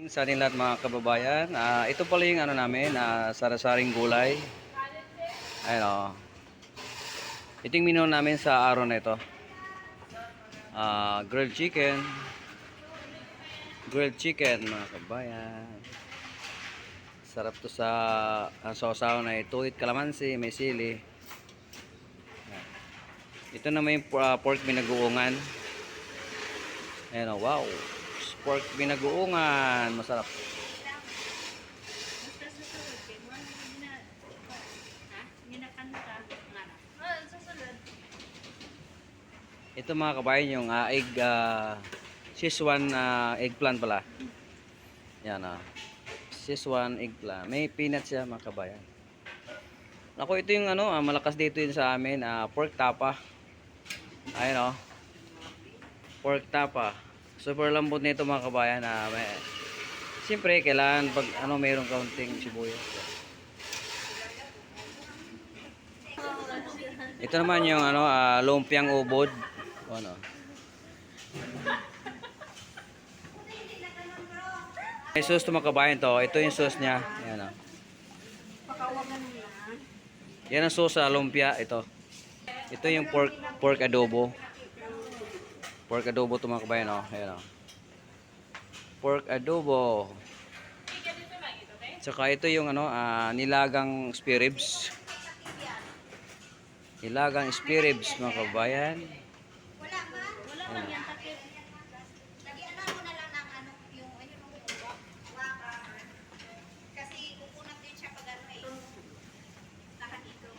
sa ating lahat mga kababayan. Ito pala yung ano namin, sari-saring gulay. Ayun o. Ito yung menu namin sa araw na ito. Grilled chicken. Grilled chicken mga kababayan. Sarap to sa sausaw na ituit, kalamansi, may sili. Ito na may pork binagoongan. Ayun o, wow. Pork binagoongan. Masarap. Ito mga kabayan yung Szechuan eggplant pala. Yan Szechuan eggplant. May peanuts siya mga kabayan. Ako ito yung malakas dito yun sa amin, pork tapa. Ayun pork tapa. Super lambot nito mga kabayan. Siyempre kailangan pag mayroong kaunting sibuyas. Ito naman yung lumpiang ubod. May sauce to mga kabayan to. Ito yung sauce niya. Ayan Yan ang sauce sa lumpia. Ito yung pork adobo. Pork adobo to mga kabayan. Ayan pork adobo. Tsaka ito yung nilagang spare ribs. Nilagang spare ribs mga kabayan. Wala yan takip. Lagyan mo na lang ng yung kasi kukunat din siya pag lahat ito.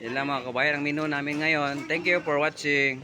Yan lang mga kabayan ang menu namin ngayon. Thank you for watching.